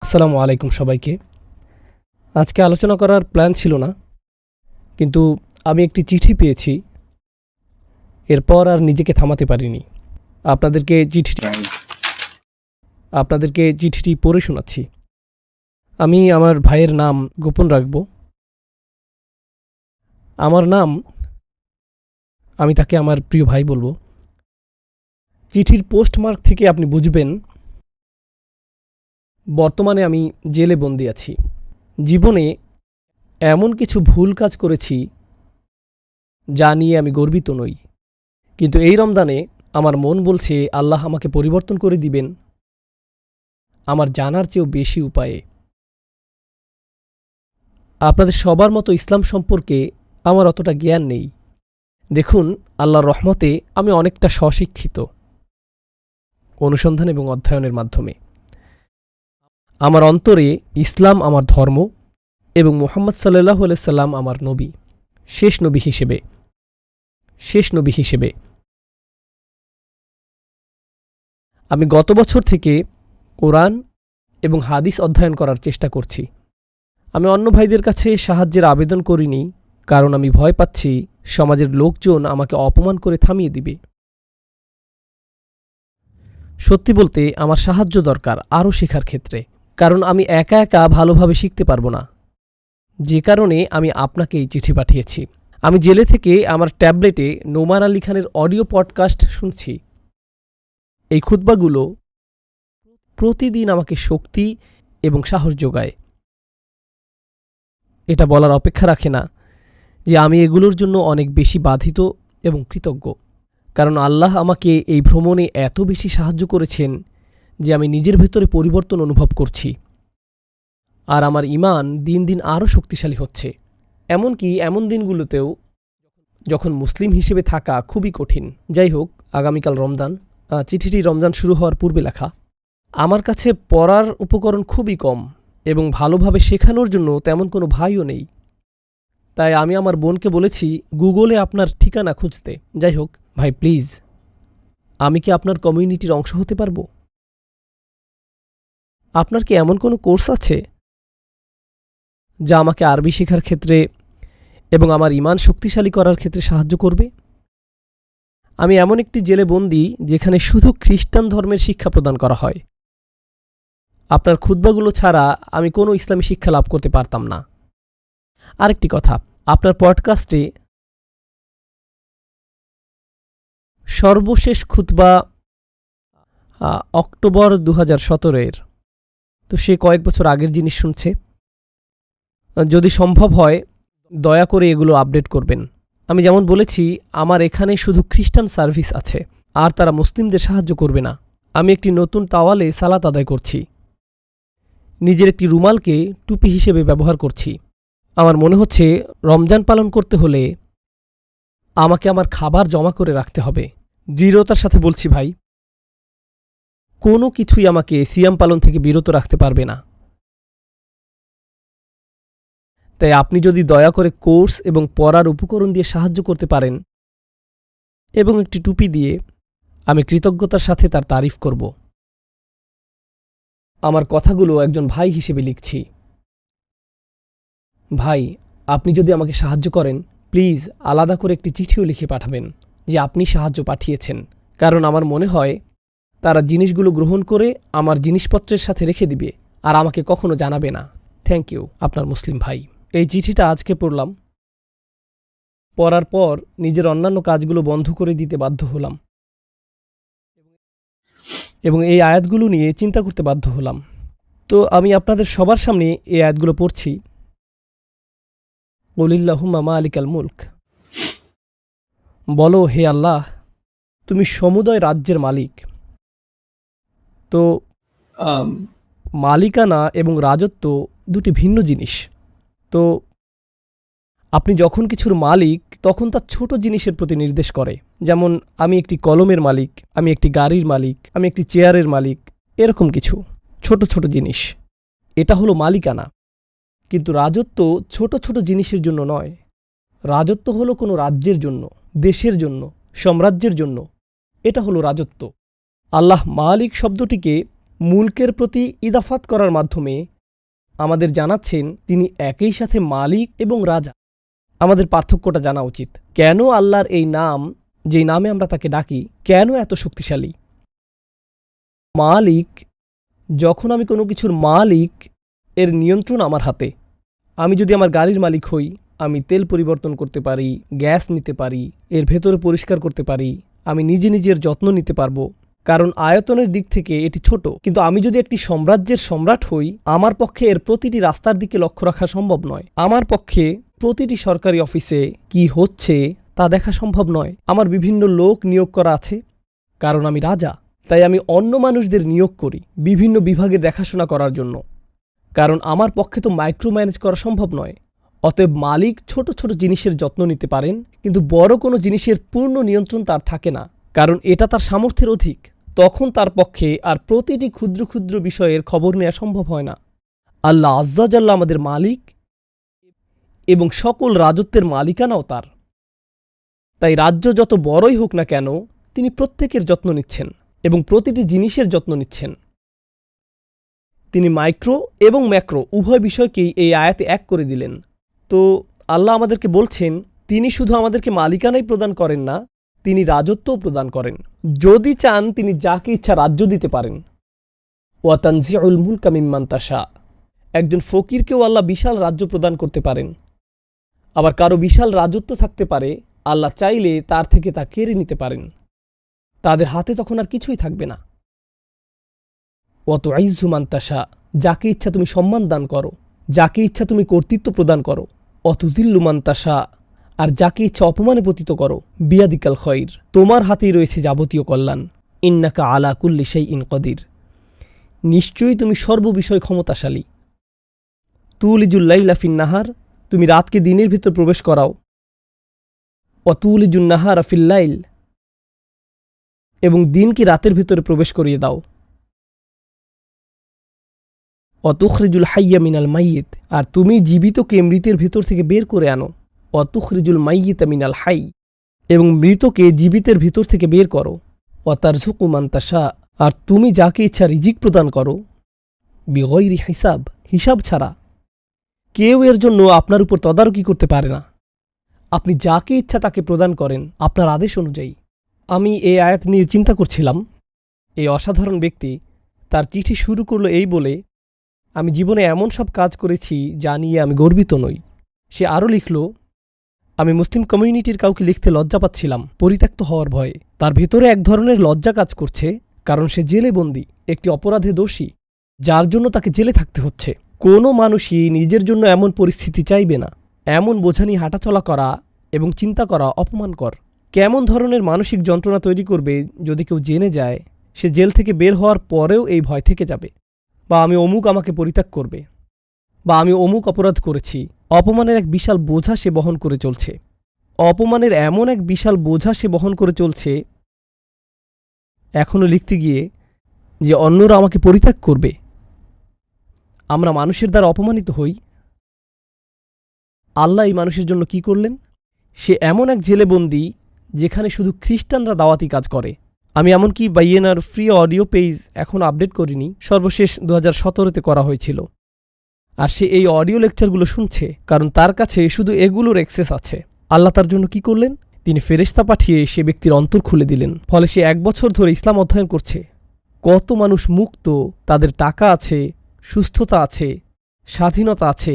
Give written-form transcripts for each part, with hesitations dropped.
আসসালামু আলাইকুম সবাইকে। আজকে আলোচনা করার প্ল্যান ছিল না, কিন্তু আমি একটি চিঠি পেয়েছি। এরপর আর নিজেকে থামাতে পারিনি। আপনাদেরকে চিঠিটি পড়ে শোনাচ্ছি। আমি আমার ভাইয়ের নাম গোপন রাখব। আমি তাকে আমার প্রিয় ভাই বলবো। চিঠির পোস্টমার্ক থেকে আপনি বুঝবেন বর্তমানে আমি জেলে বন্দি আছি। জীবনে এমন কিছু ভুল কাজ করেছি যা নিয়ে আমি গর্বিত নই, কিন্তু এই রমজানে আমার মন বলছে আল্লাহ আমাকে পরিবর্তন করে দিবেন আমার জানার চেয়েও বেশি উপায়ে। আপনাদের সবার মতো ইসলাম সম্পর্কে আমার অতটা জ্ঞান নেই। দেখুন, আল্লাহর রহমতে আমি অনেকটা স্বশিক্ষিত অনুসন্ধান এবং অধ্যয়নের মাধ্যমে। আমার অন্তরে ইসলাম আমার ধর্ম এবং মুহাম্মদ সাল্লাল্লাহু আলাইহি সাল্লাম আমার নবী, শেষ নবী হিসেবে। আমি গত বছর থেকে কোরআন এবং হাদিস অধ্যয়ন করার চেষ্টা করছি। আমি অন্য ভাইদের কাছে সাহায্যের আবেদন করিনি, কারণ আমি ভয় পাচ্ছি সমাজের লোকজন আমাকে অপমান করে থামিয়ে দিবে। সত্যি বলতে আমার সাহায্য দরকার আরও শেখার ক্ষেত্রে, কারণ আমি একা একা ভালোভাবে শিখতে পারবো না। যে কারণে আমি আপনাকে এই চিঠি পাঠিয়েছি। আমি জেলে থেকে আমার ট্যাবলেটে নোমান আলী খানের অডিও পডকাস্ট শুনছি। এই খুতবাগুলো প্রতিদিন আমাকে শক্তি এবং সাহস যোগায়। এটা বলার অপেক্ষা রাখে না যে আমি এগুলোর জন্য অনেক বেশি বাধিত এবং কৃতজ্ঞ, কারণ আল্লাহ আমাকে এই ভ্রমণে এত বেশি সাহায্য করেছেন যে আমি নিজের ভেতরে পরিবর্তন অনুভব করছি, আর আমার ঈমান দিন দিন আরও শক্তিশালী হচ্ছে। এমনকি এমন দিনগুলোতেও যখন মুসলিম হিসেবে থাকা খুবই কঠিন। যাই হোক, আগামীকাল রমজান। চিঠিটি রমজান শুরু হওয়ার পূর্বে লেখা। আমার কাছে পড়ার উপকরণ খুবই কম এবং ভালোভাবে শেখানোর জন্য তেমন কোনো ভাইও নেই। তাই আমি আমার বোনকে বলেছি গুগলে আপনার ঠিকানা খুঁজতে। যাই হোক ভাই, প্লিজ, আমি কি আপনার কমিউনিটির অংশ হতে পারবো? আপনার কি এমন কোনো কোর্স আছে যা আমাকে আরবি শেখার ক্ষেত্রে এবং আমার ঈমান শক্তিশালী করার ক্ষেত্রে সাহায্য করবে? আমি এমন একটি জেলে বন্দী যেখানে শুধু খ্রিস্টান ধর্মের শিক্ষা প্রদান করা হয়। আপনার খুতবাগুলো ছাড়া আমি কোনো ইসলামী শিক্ষা লাভ করতে পারতাম না। আরেকটি কথা, আপনার পডকাস্টে সর্বশেষ খুতবা অক্টোবর 2017-এর, তো সে কয়েক বছর আগের জিনিস শুনছে। যদি সম্ভব হয় দয়া করে এগুলো আপডেট করবেন। আমি যেমন বলেছি, আমার এখানে শুধু খ্রিস্টান সার্ভিস আছে, আর তারা মুসলিমদের সাহায্য করবে না। আমি একটি নতুন তাওয়ালে সালাত আদায় করছি। নিজের একটি রুমালকে টুপি হিসেবে ব্যবহার করছি। আমার মনে হচ্ছে রমজান পালন করতে হলে আমাকে আমার খাবার জমা করে রাখতে হবে। দৃঢ়তার সাথে বলছি ভাই, কোনো কিছুই আমাকে সিয়াম পালন থেকে বিরত রাখতে পারবে না। তাই আপনি যদি দয়া করে কোর্স এবং পড়ার উপকরণ দিয়ে সাহায্য করতে পারেন এবং একটি টুপি দিয়ে, আমি কৃতজ্ঞতার সাথে তার তারিফ করব। আমার কথাগুলো একজন ভাই হিসেবে লিখছি। ভাই, আপনি যদি আমাকে সাহায্য করেন, প্লিজ আলাদা করে একটি চিঠিও লিখে পাঠাবেন যে আপনি সাহায্য পাঠিয়েছেন, কারণ আমার মনে হয় তারা জিনিসগুলো গ্রহণ করে আমার জিনিসপত্রের সাথে রেখে দিবে আর আমাকে কখনো জানাবে না। থ্যাংক ইউ, আপনার মুসলিম ভাই। এই চিঠিটা আজকে পড়লাম। পড়ার পর নিজের অন্যান্য কাজগুলো বন্ধ করে দিতে বাধ্য হলাম এবং এই আয়াতগুলো নিয়ে চিন্তা করতে বাধ্য হলাম। তো আমি আপনাদের সবার সামনে এই আয়াতগুলো পড়ছি। কুলিল্লাহুম্মা মালিকাল মুলক, বলো হে আল্লাহ, তুমি সমুদয় রাজ্যের মালিক। তো মালিকানা এবং রাজত্ব দুটি ভিন্ন জিনিস। তো আপনি যখন কিছুর মালিক, তখন তার ছোট জিনিসের প্রতি নির্দেশ করে। যেমন আমি একটি কলমের মালিক, আমি একটি গাড়ির মালিক, আমি একটি চেয়ারের মালিক, এরকম কিছু ছোট ছোট জিনিস। এটা হলো মালিকানা। কিন্তু রাজত্ব ছোট ছোট জিনিসের জন্য নয়। রাজত্ব হলো কোনো রাজ্যের জন্য, দেশের জন্য, সাম্রাজ্যের জন্য। এটা হলো রাজত্ব। আল্লাহ মালিক শব্দটিকে মুলকের প্রতি ইদাফাত করার মাধ্যমে আমাদের জানাচ্ছেন তিনি একই সাথে মালিক এবং রাজা। আমাদের পার্থক্যটা জানা উচিত। কেন আল্লাহর এই নাম, যেই নামে আমরা তাকে ডাকি, কেন এত শক্তিশালী? মালিক, যখন আমি কোনো কিছুর মালিক, এর নিয়ন্ত্রণ আমার হাতে। আমি যদি আমার গাড়ির মালিক হই, আমি তেল পরিবর্তন করতে পারি, গ্যাস নিতে পারি, এর ভেতরে পরিষ্কার করতে পারি, আমি নিজে নিজের যত্ন নিতে পারবো, কারণ আয়তনের দিক থেকে এটি ছোট। কিন্তু আমি যদি একটি সাম্রাজ্যের সম্রাট হই, আমার পক্ষে এর প্রতিটি রাস্তার দিকে লক্ষ্য রাখা সম্ভব নয়। আমার পক্ষে প্রতিটি সরকারি অফিসে কি হচ্ছে তা দেখা সম্ভব নয়। আমার বিভিন্ন লোক নিয়োগ করা আছে, কারণ আমি রাজা। তাই আমি অন্য মানুষদের নিয়োগ করি বিভিন্ন বিভাগের দেখাশোনা করার জন্য, কারণ আমার পক্ষে তো মাইক্রো ম্যানেজ করা সম্ভব নয়। অতএব মালিক ছোট ছোট জিনিসের যত্ন নিতে পারেন, কিন্তু বড় কোনো জিনিসের পূর্ণ নিয়ন্ত্রণ তার থাকে না, কারণ এটা তার সামর্থ্যের অধিক। তখন তার পক্ষে আর প্রতিটি ক্ষুদ্র ক্ষুদ্র বিষয়ের খবর নেওয়া সম্ভব হয় না। আল্লাহ আজ্জা জাল্লা আমাদের মালিক এবং সকল রাজত্বের মালিকানাও তার। তাই রাজ্য যত বড়ই হোক না কেন, তিনি প্রত্যেকের যত্ন নিচ্ছেন এবং প্রতিটি জিনিসের যত্ন নিচ্ছেন। তিনি মাইক্রো এবং ম্যাক্রো উভয় বিষয়কেই এই আয়াতে এক করে দিলেন। তো আল্লাহ আমাদেরকে বলছেন, তিনি শুধু আমাদেরকে মালিকানাই প্রদান করেন না, তিনি রাজত্বও প্রদান করেন। যদি চান তিনি যাকে ইচ্ছা রাজ্য দিতে পারেন। ওয়া তানজিউল মুলকা মিম্মান তাশা, একজন ফকিরকেও আল্লাহ বিশাল রাজ্য প্রদান করতে পারেন। আবার কারো বিশাল রাজত্ব থাকতে পারে, আল্লাহ চাইলে তার থেকে তা কেড়ে নিতে পারেন। তাদের হাতে তখন আর কিছুই থাকবে না। ওয়া তুইজ্জু মান তাশা, যাকে ইচ্ছা তুমি সম্মান দান করো, যাকে ইচ্ছা তুমি কর্তৃত্ব প্রদান করো। ওয়া তুযিল্লু মান তাশা, আর যাকে ইচ্ছা অপমানে পতিত করো। বিয়াদিকাল খৈর, তোমার হাতেই রয়েছে যাবতীয় কল্যাণ। ইন্নাকা আলা কুল্লি শাইইন কদির, নিশ্চয়ই তুমি সর্ববিষয় ক্ষমতাশালী। তুলিজুল লাইলা ফিন নাহার, তুমি রাতকে দিনের ভিতর প্রবেশ করাও। ওয়া তুলিজুন নাহারা ফিল লাইল, এবং দিনকে রাতের ভিতরে প্রবেশ করিয়ে দাও। ওয়া তুখরিজুল হাইয়া মিনাল মাইয়িত, আর তুমি জীবিতকে মৃতের ভেতর থেকে বের করে আনো। ওয়া তুখরিজুল মাইয়িতা মিনাল হাই, এবং মৃতকে জীবিতের ভিতর থেকে বের করো। ওয়া তারযুকু মান তাশা, আর তুমি যাকে ইচ্ছা রিজিক প্রদান করো। বিগয়রি হিসাব, হিসাব ছাড়া। কেউ এর জন্য আপনার উপর তদারকি করতে পারে না। আপনি যাকে ইচ্ছা তাকে প্রদান করেন আপনার আদেশ অনুযায়ী। আমি এই আয়াত নিয়ে চিন্তা করছিলাম। এই অসাধারণ ব্যক্তি তার চিঠি শুরু করলো এই বলে, আমি জীবনে এমন সব কাজ করেছি যা নিয়ে আমি গর্বিত নই। সে আরও লিখল, আমি মুসলিম কমিউনিটির কাউকে লিখতে লজ্জা পাচ্ছিলাম পরিত্যক্ত হওয়ার ভয়ে। তার ভেতরে এক ধরনের লজ্জা কাজ করছে, কারণ সে জেলে বন্দী, একটি অপরাধে দোষী, যার জন্য তাকে জেলে থাকতে হচ্ছে। কোনো মানুষই নিজের জন্য এমন পরিস্থিতি চাইবে না। এমন বোঝা নিয়ে হাঁটাচলা করা এবং চিন্তা করা অপমানকর। কেমন ধরনের মানসিক যন্ত্রণা তৈরি করবে যদি কেউ জেনে যায় সে জেল থেকে বের হওয়ার পরেও এই ভয় থেকে যাবে, বা আমি অমুক আমাকে পরিত্যাগ করবে, বা আমি অমুক অপরাধ করেছি। অপমানের এক বিশাল বোঝা সে বহন করে চলছে। অপমানের এমন এক বিশাল বোঝা সে বহন করে চলছে, এখনও লিখতে গিয়ে, যে অন্যরা আমাকে পরিত্যাগ করবে। আমরা মানুষের দ্বারা অপমানিত হই। আল্লাহ এই মানুষের জন্য কি করলেন? সে এমন এক জেলে বন্দী যেখানে শুধু খ্রিস্টানরা দাওয়াতি কাজ করে। আমি এমনকি বাইয়েনার ফ্রি অডিও পেজ এখন আপডেট করিনি, সর্বশেষ 2017-তে করা হয়েছিল। আর সে এই অডিও লেকচারগুলো শুনছে, কারণ তার কাছে শুধু এগুলোর অ্যাক্সেস আছে। আল্লাহ তার জন্য কি করলেন? তিনি ফেরেশতা পাঠিয়ে সে ব্যক্তির অন্তর খুলে দিলেন। ফলে সে 1 বছর ধরে ইসলাম অধ্যয়ন করছে। কত মানুষ মুক্ত, তাদের টাকা আছে, সুস্থতা আছে, স্বাধীনতা আছে,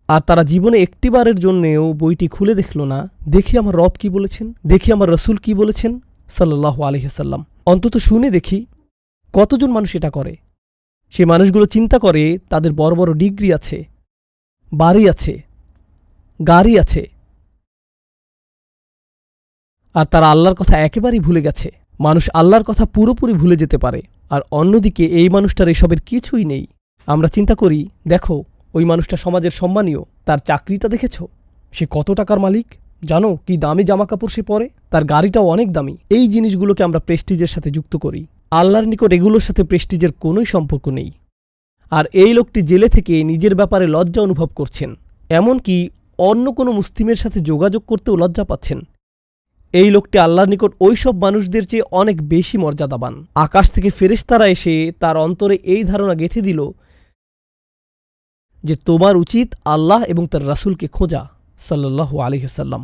আর তারা জীবনে একটিবারের জন্যেও বইটি খুলে দেখল না, দেখি আমার রব কি বলেছেন, দেখি আমার রসুল কি বলেছেন সাল্লাল্লাহু আলাইহি ওয়াসাল্লাম। অন্তত শুনে দেখি। কতজন মানুষ এটা করে? সে মানুষগুলো চিন্তা করে তাদের বড় বড় ডিগ্রি আছে, বাড়ি আছে, গাড়ি আছে, আর তারা আল্লাহর কথা একেবারেই ভুলে গেছে। মানুষ আল্লাহর কথা পুরোপুরি ভুলে যেতে পারে, আর অন্যদিকে এই মানুষটার এসবের কিছুই নেই। আমরা চিন্তা করি, দেখো ওই মানুষটা সমাজের সম্মানীয়, তার চাকরিটা দেখেছ, সে কত টাকার মালিক, জানো কি দামি জামা কাপড় সে পরে, তার গাড়িটাও অনেক দামি। এই জিনিসগুলোকে আমরা প্রেস্টিজের সাথে যুক্ত করি। আল্লাহর নিকট এগুলোর সাথে প্রেস্টিজের কোনোই সম্পর্ক নেই। আর এই লোকটি জেলে থেকে নিজের ব্যাপারে লজ্জা অনুভব করছেন, এমনকি অন্য কোনো মুসলিমের সাথে যোগাযোগ করতেও লজ্জা পাচ্ছেন। এই লোকটি আল্লাহর নিকট ওই সব মানুষদের চেয়ে অনেক বেশি মর্যাদাবান। আকাশ থেকে ফেরেশতারা এসে তার অন্তরে এই ধারণা গেঁথে দিল যে তোমার উচিত আল্লাহ এবং তার রাসূলকে খোঁজা সাল্লাল্লাহু আলাইহি ওয়াসাল্লাম।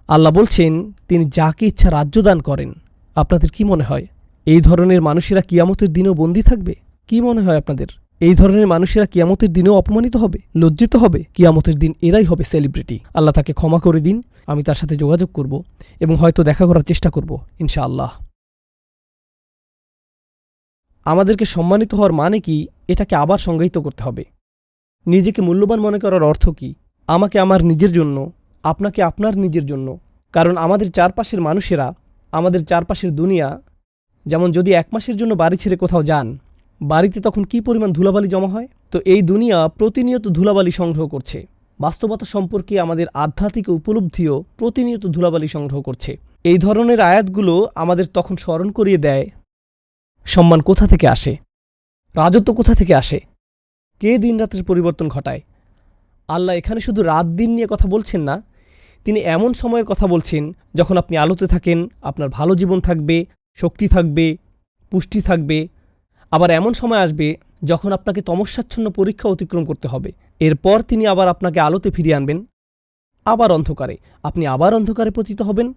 আল্লাহ বলছেন তিনি যাকে ইচ্ছা রাজ্য দান করেন। আপনাদের কি মনে হয় এই ধরনের মানুষেরা কিয়ামতের দিনেও বন্দী থাকবে? কি মনে হয় আপনাদের এই ধরনের মানুষেরা কিয়ামতের দিনেও অপমানিত হবে, লজ্জিত হবে? কিয়ামতের দিন এরাই হবে সেলিব্রিটি। আল্লাহ তাকে ক্ষমা করে দিন। আমি তার সাথে যোগাযোগ করব এবং হয়তো দেখা করার চেষ্টা করব ইনশাআল্লাহ। আমাদেরকে সম্মানিত হওয়ার মানে কি, এটাকে আবার সংজ্ঞায়িত করতে হবে। নিজেকে মূল্যবান মনে করার অর্থ কি? আমাকে আমার নিজের জন্য, আপনাকে আপনার নিজের জন্য। কারণ আমাদের চারপাশের মানুষেরা, আমাদের চারপাশের দুনিয়া, যেমন যদি 1 মাসের জন্য বাড়ি ছেড়ে কোথাও যান, বাড়িতে তখন কি পরিমাণ ধুলাবালি জমা হয়। তো এই দুনিয়া প্রতিনিয়ত ধুলাবালি সংগ্রহ করছে। বাস্তবতা সম্পর্কে আমাদের আধ্যাত্মিক উপলব্ধিও প্রতিনিয়ত ধুলাবালি সংগ্রহ করছে। এই ধরনের আয়াতগুলো আমাদের তখন স্মরণ করিয়ে দেয় সম্মান কোথা থেকে আসে, রাজত্ব কোথা থেকে আসে, কে দিন রাতের পরিবর্তন ঘটায়। আল্লাহ এখানে শুধু রাত দিন নিয়ে কথা বলছেন না, তিনি এমন সময়ের কথা বলছেন যখন আপনি আলোতে থাকেন, আপনার ভালো জীবন থাকবে, শক্তি থাকবে, পুষ্টি থাকবে। আবার এমন সময় আসবে যখন আপনাকে তমস্যাচ্ছন্ন পরীক্ষা অতিক্রম করতে হবে। এরপর তিনি আবার আপনাকে আলোতে ফিরিয়ে আনবেন, আবার অন্ধকারে, আপনি আবার অন্ধকারে পতিত হবেন,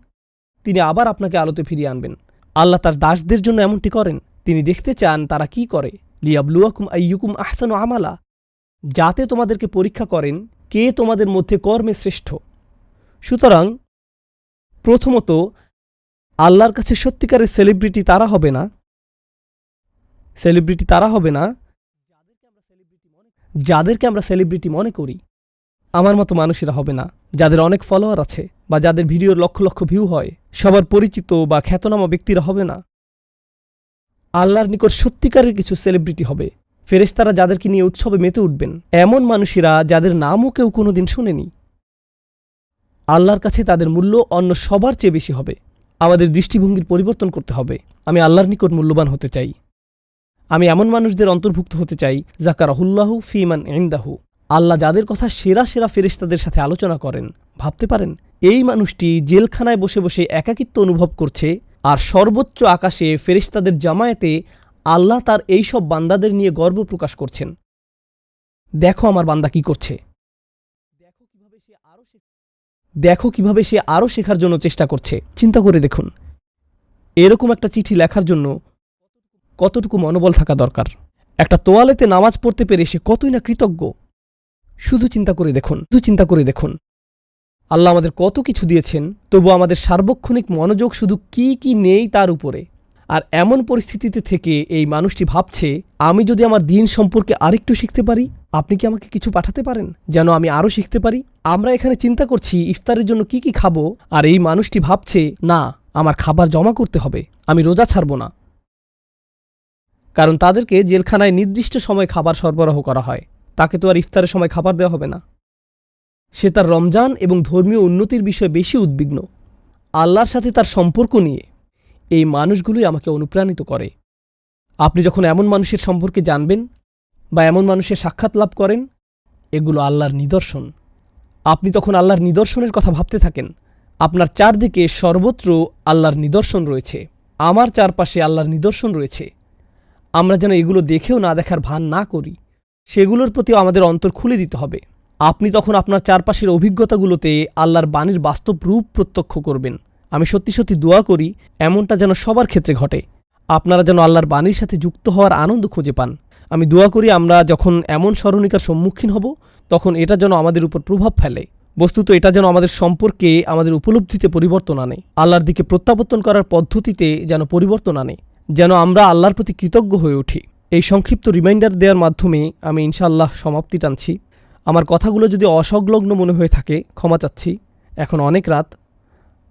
তিনি আবার আপনাকে আলোতে ফিরিয়ে আনবেন। আল্লাহ তার দাসদের জন্য এমনটি করেন। তিনি দেখতে চান তারা কি করে। লিয়াবলুয়াকুম আইয়ুকুম আহসানু আমালা, যাতে তোমাদেরকে পরীক্ষা করেন কে তোমাদের মধ্যে কর্মে শ্রেষ্ঠ। সুতরাং প্রথমত আল্লাহর কাছে সত্যিকারের সেলিব্রিটি তারা হবে না, যাদেরকে আমরা সেলিব্রিটি মনে করি। আমার মতো মানুষেরা হবে না, যাদের অনেক ফলোয়ার আছে বা যাদের ভিডিওর লক্ষ লক্ষ ভিউ হয়, সবার পরিচিত বা খ্যাতনামা ব্যক্তিরা হবে না। আল্লাহর নিকট সত্যিকারের কিছু সেলিব্রিটি হবে। ফেরেশতারা যাদেরকে নিয়ে উৎসবে মেতে উঠবেন, এমন মানুষেরা যাদের নামও কেউ কোনোদিন শোনেনি। আল্লাহর কাছে তাদের মূল্য অন্য সবার চেয়ে বেশি হবে। আমাদের দৃষ্টিভঙ্গির পরিবর্তন করতে হবে। আমি আল্লাহর নিকট মূল্যবান হতে চাই। আমি এমন মানুষদের অন্তর্ভুক্ত হতে চাই যাকারাহুল্লাহু ফীমান ইনদাহু। আল্লাহ যাদের কথা সেরা সেরা ফেরেশতাদের সাথে আলোচনা করেন। ভাবতে পারেন এই মানুষটি জেলখানায় বসে বসে একাকিত্ব অনুভব করছে, আর সর্বোচ্চ আকাশে ফেরেশতাদের জামায়াতে আল্লাহ তার এই সব বান্দাদের নিয়ে গর্ব প্রকাশ করছেন। দেখো আমার বান্দা কি করছে, দেখো কিভাবে সে আরও শেখার জন্য চেষ্টা করছে। চিন্তা করে দেখুন, এরকম একটা চিঠি লেখার জন্য কতটুকু মনোবল থাকা দরকার। একটা তোয়ালেতে নামাজ পড়তে পেরে সে কতই না কৃতজ্ঞ। শুধু চিন্তা করে দেখুন আল্লাহ আমাদের কত কিছু দিয়েছেন, তবু আমাদের সার্বক্ষণিক মনোযোগ শুধু কি কি নেই তার উপরে। আর এমন পরিস্থিতিতে থেকে এই মানুষটি ভাবছে, আমি যদি আমার দিন সম্পর্কে আরেকটু শিখতে পারি। আপনি কি আমাকে কিছু পাঠাতে পারেন যেন আমি আরও শিখতে পারি? আমরা এখানে চিন্তা করছি ইফতারের জন্য কি কি খাবো, আর এই মানুষটি ভাবছে না, আমার খাবার জমা করতে হবে, আমি রোজা ছাড়ব না। কারণ তাদেরকে জেলখানায় নির্দিষ্ট সময় খাবার সরবরাহ করা হয়, তাকে তো আর ইফতারের সময় খাবার দেওয়া হবে না। সে তার রমজান এবং ধর্মীয় উন্নতির বিষয়ে বেশি উদ্বিগ্ন, আল্লাহর সাথে তার সম্পর্ক নিয়ে। এই মানুষগুলোই আমাকে অনুপ্রাণিত করে। আপনি যখন এমন মানুষের সম্পর্কে জানবেন বা এমন মানুষের সাক্ষাৎ লাভ করেন, এগুলো আল্লাহর নিদর্শন। আপনি তখন আল্লাহর নিদর্শনের কথা ভাবতে থাকেন। আপনার চারদিকে সর্বত্র আল্লাহর নিদর্শন রয়েছে, আমার চারপাশে আল্লাহর নিদর্শন রয়েছে। আমরা যেন এগুলো দেখেও না দেখার ভান না করি, সেগুলোর প্রতিও আমাদের অন্তর খুলে দিতে হবে। আপনি তখন আপনার চারপাশের অভিজ্ঞতাগুলোতে আল্লাহর বাণীর বাস্তব রূপ প্রত্যক্ষ করবেন। আমি সত্যি সত্যি দোয়া করি এমনটা যেন সবার ক্ষেত্রে ঘটে। আপনারা যেন আল্লাহর বাণীর সাথে যুক্ত হওয়ার আনন্দ খুঁজে পান। আমি দোয়া করি আমরা যখন এমন স্মরণিকার সম্মুখীন হব, তখন এটা যেন আমাদের উপর প্রভাব ফেলে। বস্তুত এটা যেন আমাদের সম্পর্কে, আমাদের উপলব্ধিতে পরিবর্তন আনে, আল্লাহর দিকে প্রত্যাবর্তন করার পদ্ধতিতে যেন পরিবর্তন আনে, যেন আমরা আল্লাহর প্রতি কৃতজ্ঞ হয়ে উঠি। এই সংক্ষিপ্ত রিমাইন্ডার দেওয়ার মাধ্যমে আমি ইনশাআল্লাহ সমাপ্তি টানছি। আমার কথাগুলো যদি অসংলগ্ন মনে হয়ে থাকে ক্ষমা চাচ্ছি। এখন অনেক রাত।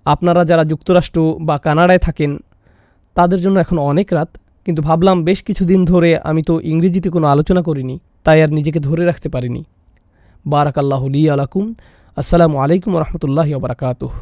আপনারা যারা যুক্তরাষ্ট্র বা কানাডায় থাকেন তাদের জন্য এখন অনেক রাত, কিন্তু ভাবলাম বেশ কিছুদিন ধরে আমি তো ইংরেজিতে কোনো আলোচনা করিনি, তাই আর নিজেকে ধরে রাখতে পারিনি। বারাকাল্লাহু লি আলাকুম। আসসালামু আলাইকুম ওয়া রাহমাতুল্লাহি ওয়া বারাকাতুহু।